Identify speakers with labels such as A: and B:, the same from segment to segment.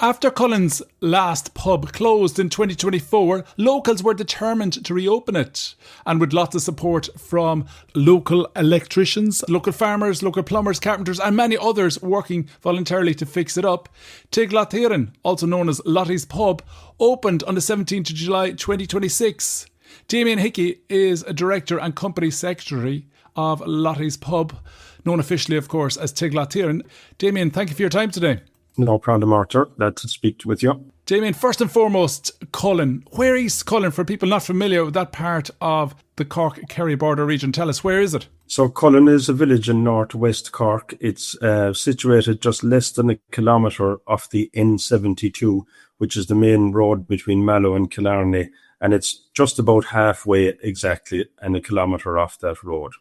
A: After Cullen's last pub closed in 2024, locals were determined to reopen it. And with lots of support from local electricians, local farmers, local plumbers, carpenters and many others working voluntarily to fix it up, Tigh Laitiarain, also known as Laiti's Pub, opened on the 17th of July 2026. Damian Hickey is a director and company secretary of Laiti's Pub, known officially, of course, as Tigh Laitiarain. Damian, thank you for your time today.
B: No problem, Arthur. Glad to speak with you.
A: Damian, first and foremost, Cullen. Where is Cullen? For people not familiar with that part of the Cork-Kerry border region, tell us, where is it?
B: So Cullen is a village in North West Cork. It's situated just less than a kilometre off the N72, which is the main road between Mallow and Killarney. And it's just about halfway exactly and a kilometre off that road.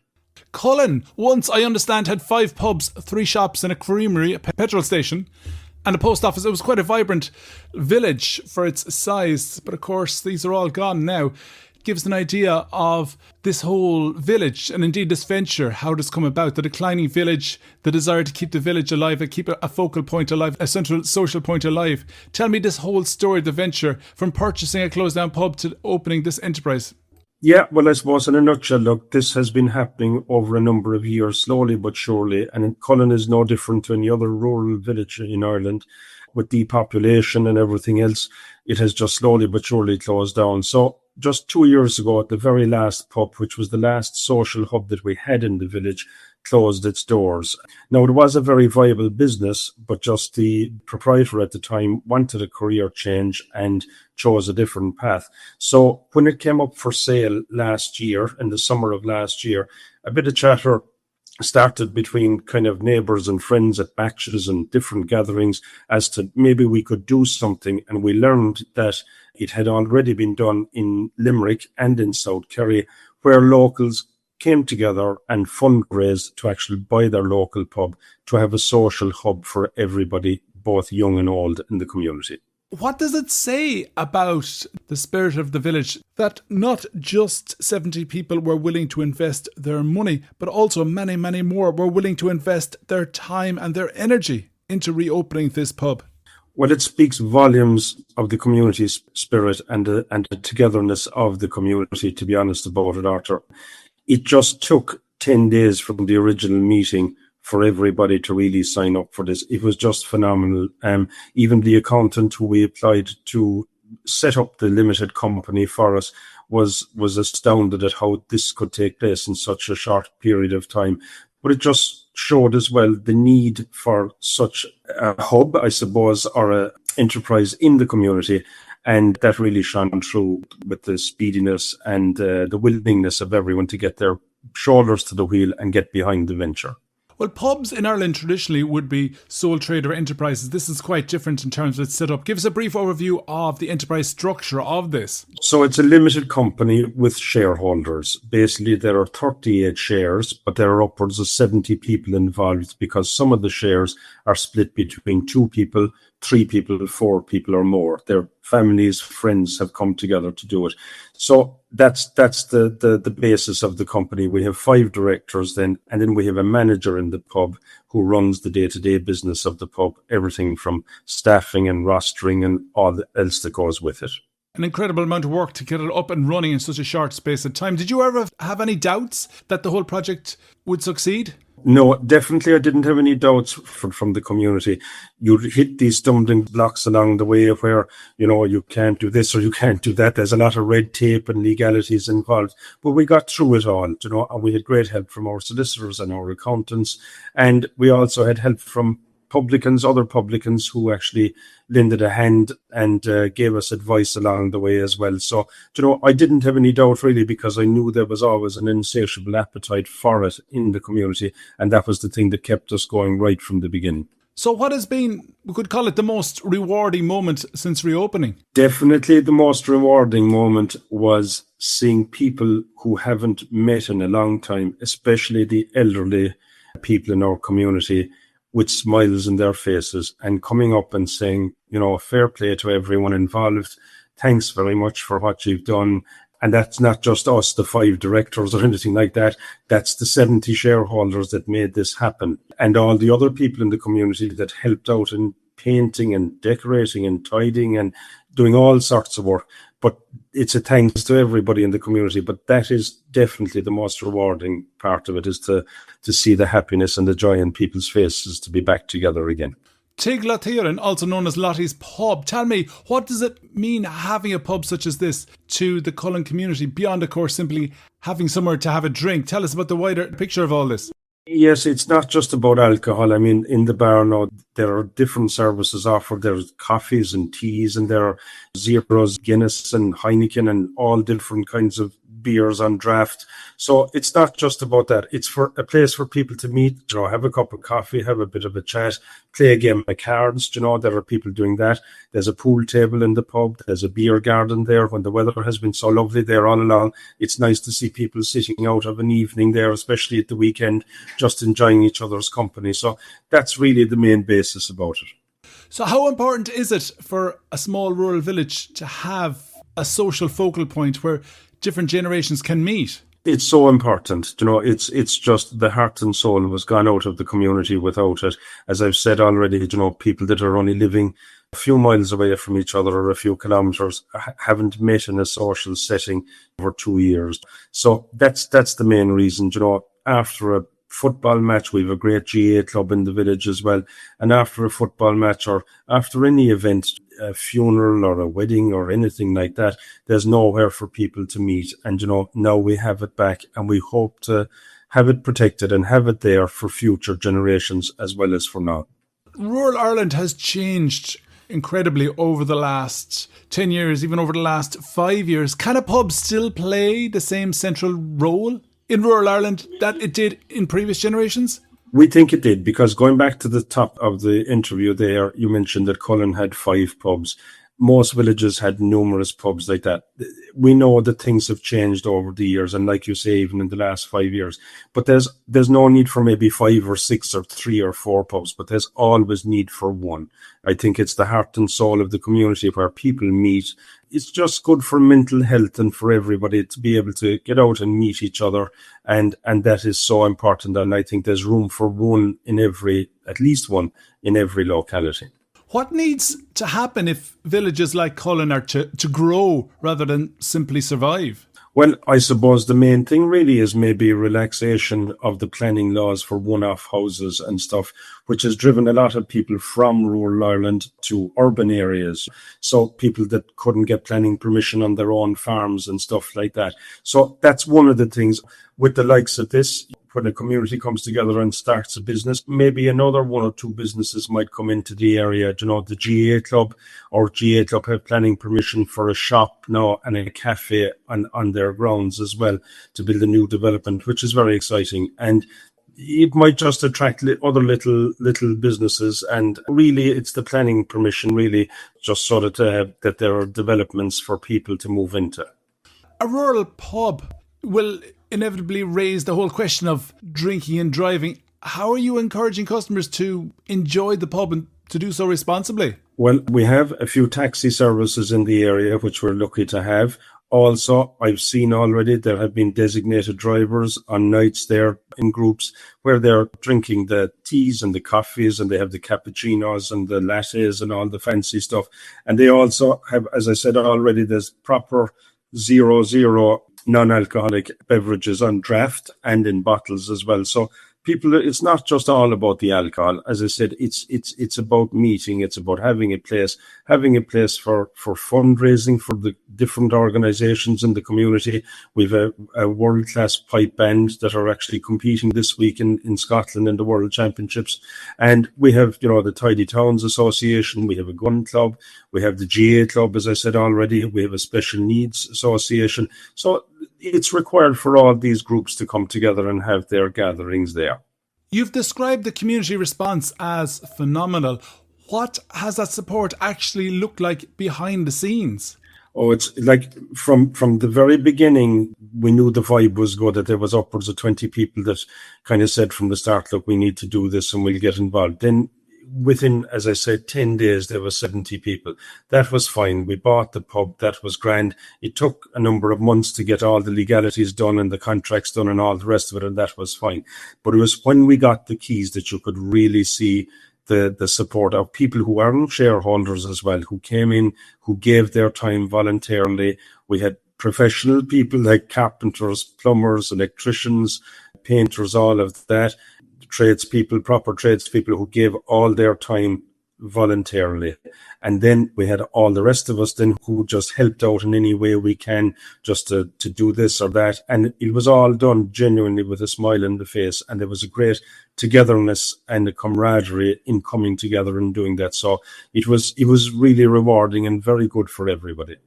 A: Cullen, once I understand, had 5 pubs, 3 shops and a creamery, a petrol station and a post office. It was quite a vibrant village for its size, but of course these are all gone now. It gives an idea of this whole village and indeed this venture, how it has come about, the declining village, the desire to keep the village alive and keep a focal point alive, a central social point alive. Tell me this whole story of the venture, from purchasing a closed down pub to opening this enterprise.
B: Yeah, well, I suppose in a nutshell, look, this has been happening over a number of years, slowly but surely, and Cullen is no different to any other rural village in Ireland. With depopulation and everything else, it has just slowly but surely closed down. So just 2 years ago, at the very last pub, which was the last social hub that we had in the village, closed its doors. Now, it was a very viable business, but just the proprietor at the time wanted a career change and chose a different path. So when it came up for sale last year, in the summer of last year, a bit of chatter started between kind of neighbours and friends at batches and different gatherings as to maybe we could do something. And we learned that it had already been done in Limerick and in South Kerry, where locals came together and fundraised to actually buy their local pub to have a social hub for everybody, both young and old, in the community.
A: What does it say about the spirit of the village that not just 70 people were willing to invest their money, but also many, many more were willing to invest their time and their energy into reopening this pub?
B: Well, it speaks volumes of the community's spirit and the togetherness of the community, to be honest about it, Arthur. It just took 10 days from the original meeting for everybody to really sign up for this. It was just phenomenal. Even the accountant who we applied to set up the limited company for us was astounded at how this could take place in such a short period of time. But it just showed as well the need for such a hub, I suppose, or a enterprise in the community. And that really shone through with the speediness and the willingness of everyone to get their shoulders to the wheel and get behind the venture.
A: Well, pubs in Ireland traditionally would be sole trader enterprises. This is quite different in terms of its setup. Give us a brief overview of the enterprise structure of this.
B: So it's a limited company with shareholders. Basically, there are 38 shares, but there are upwards of 70 people involved because some of the shares are split between 2 people, 3 people, 4 people or more. Their families, friends have come together to do it. So that's the basis of the company. We have 5 directors then, and then we have a manager in the pub who runs the day-to-day business of the pub, everything from staffing and rostering and all else that goes with it.
A: An incredible amount of work to get it up and running in such a short space of time. Did you ever have any doubts that the whole project would succeed?
B: No, definitely I didn't have any doubts from the community. You hit these stumbling blocks along the way where, you can't do this or you can't do that. There's a lot of red tape and legalities involved. But we got through it all, and we had great help from our solicitors and our accountants. And we also had help from other publicans who actually lended a hand and gave us advice along the way as well. So, I didn't have any doubt really because I knew there was always an insatiable appetite for it in the community. And that was the thing that kept us going right from the beginning.
A: So what has been, we could call it the most rewarding moment since reopening?
B: Definitely the most rewarding moment was seeing people who haven't met in a long time, especially the elderly people in our community, with smiles in their faces and coming up and saying, fair play to everyone involved. Thanks very much for what you've done. And that's not just us, the 5 directors or anything like that. That's the 70 shareholders that made this happen. And all the other people in the community that helped out in painting and decorating and tidying and doing all sorts of work. But it's a thanks to everybody in the community. But that is definitely the most rewarding part of it, is to see the happiness and the joy in people's faces to be back together again.
A: Tigh Laitiarain, also known as Lottie's Pub. Tell me, what does it mean having a pub such as this to the Cullen community, beyond, of course, simply having somewhere to have a drink? Tell us about the wider picture of all this.
B: Yes, it's not just about alcohol. I mean, in the bar now, there are different services offered. There's coffees and teas, and there are Zeros, Guinness and Heineken and all different kinds of beers on draft. So it's not just about that. It's for a place for people to meet, have a cup of coffee, have a bit of a chat, play a game of cards. There are people doing that. There's a pool table in the pub. There's a beer garden there. When the weather has been so lovely there all along, it's nice to see people sitting out of an evening there, especially at the weekend, just enjoying each other's company. So that's really the main basis about it.
A: So how important is it for a small rural village to have a social focal point where different generations can meet?
B: It's so important. It's just the heart and soul was gone out of the community without it. As I've said already, people that are only living a few miles away from each other or a few kilometres haven't met in a social setting for 2 years. So that's the main reason. After a football match, we have a great GA club in the village as well. And after a football match or after any event, a funeral or a wedding or anything like that, there's nowhere for people to meet. And, now we have it back, and we hope to have it protected and have it there for future generations as well as for now.
A: Rural Ireland has changed incredibly over the last 10 years, even over the last 5 years. Can a pub still play the same central role in rural Ireland that it did in previous generations?
B: We think it did, because going back to the top of the interview there, you mentioned that Cullen had 5 pubs. Most villages had numerous pubs like that. We know that things have changed over the years, and like you say, even in the last 5 years. But there's no need for maybe 5 or 6 or 3 or 4 pubs, but there's always need for one. I think it's the heart and soul of the community where people meet. It's just good for mental health and for everybody to be able to get out and meet each other. And that is so important. And I think there's room for at least one in every locality.
A: What needs to happen if villages like Cullen are to grow rather than simply survive?
B: Well, I suppose the main thing really is maybe relaxation of the planning laws for one-off houses and stuff, which has driven a lot of people from rural Ireland to urban areas. So people that couldn't get planning permission on their own farms and stuff like that. So that's one of the things with the likes of this. When a community comes together and starts a business, maybe another 1 or 2 businesses might come into the area. The GA club have planning permission for a shop now and a cafe on their grounds as well to build a new development, which is very exciting. And it might just attract other little businesses. And really, it's the planning permission, really, just so that there are developments for people to move into.
A: A rural pub will inevitably raise the whole question of drinking and driving. How are you encouraging customers to enjoy the pub and to do so responsibly?
B: Well, we have a few taxi services in the area, which we're lucky to have. Also, I've seen already there have been designated drivers on nights there in groups where they're drinking the teas and the coffees, and they have the cappuccinos and the lattes and all the fancy stuff. And they also have, as I said already, there's proper 0 non-alcoholic beverages on draft and in bottles as well. So people, it's not just all about the alcohol. As I said, it's about meeting. It's about having a place for fundraising for the different organizations in the community. We've a world-class pipe band that are actually competing this week in Scotland in the World Championships. And we have, the Tidy Towns Association. We have a gun club. We have the GA club, as I said already. We have a special needs association. So it's required for all these groups to come together and have their gatherings there.
A: You've described the community response as phenomenal. What has that support actually looked like behind the scenes?
B: Oh, it's like from the very beginning, we knew the vibe was good, that there was upwards of 20 people that kind of said from the start, look, we need to do this and we'll get involved. Then within, as I said, 10 days, there were 70 people. That was fine. We bought the pub. That was grand. It took a number of months to get all the legalities done and the contracts done and all the rest of it, and that was fine. But it was when we got the keys that you could really see the support of people who aren't shareholders as well, who came in, who gave their time voluntarily. We had professional people like carpenters, plumbers, electricians, painters, all of that, tradespeople, proper tradespeople who gave all their time voluntarily. And then we had all the rest of us then who just helped out in any way we can just to do this or that. And it was all done genuinely with a smile on the face. And there was a great togetherness and a camaraderie in coming together and doing that. So it was really rewarding and very good for everybody.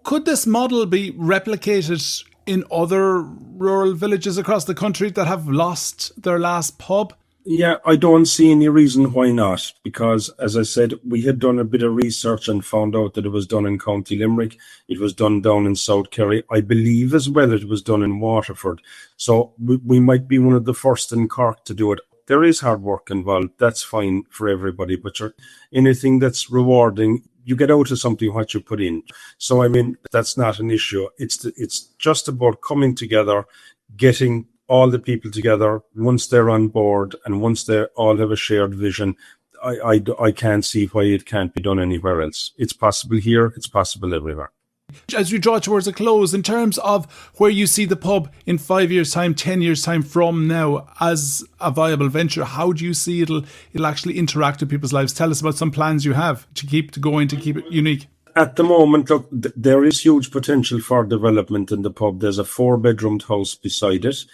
A: Could this model be replicated in other rural villages across the country that have lost their last pub?
B: Yeah, I don't see any reason why not, because, as I said, we had done a bit of research and found out that it was done in County Limerick. It was done down in South Kerry. I believe as well it was done in Waterford. So we might be one of the first in Cork to do it. There is hard work involved. That's fine for everybody. But anything that's rewarding, you get out of something what you put in. So, I mean, that's not an issue. It's just about coming together, getting all the people together once they're on board and once they all have a shared vision. I can't see why it can't be done anywhere else. It's possible here, it's possible everywhere.
A: As we draw towards a close, in terms of where you see the pub in 5 years' time, 10 years' time from now as a viable venture, how do you see it'll actually interact with people's lives? Tell us about some plans you have to keep it unique.
B: At the moment, look, there is huge potential for development in the pub. There's a 4-bedroomed house beside it.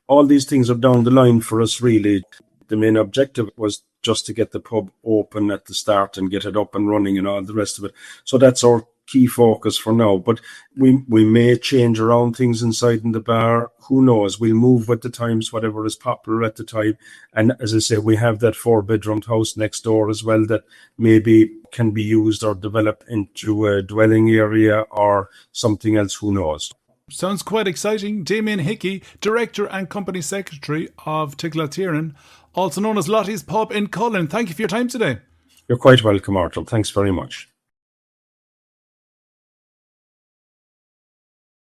B: All these things are down the line for us, really. The main objective was just to get the pub open at the start and get it up and running and all the rest of it. So that's our key focus for now. But we may change around things inside in the bar. Who knows? We'll move with the times, whatever is popular at the time. And as I say, we have that 4-bedroomed house next door as well that maybe can be used or developed into a dwelling area or something else. Who knows?
A: Sounds quite exciting. Damian Hickey, Director and Company Secretary of Tigh Laitiarain, also known as Lottie's Pub in Cullen. Thank you for your time today.
B: You're quite welcome, Arthur. Thanks very much.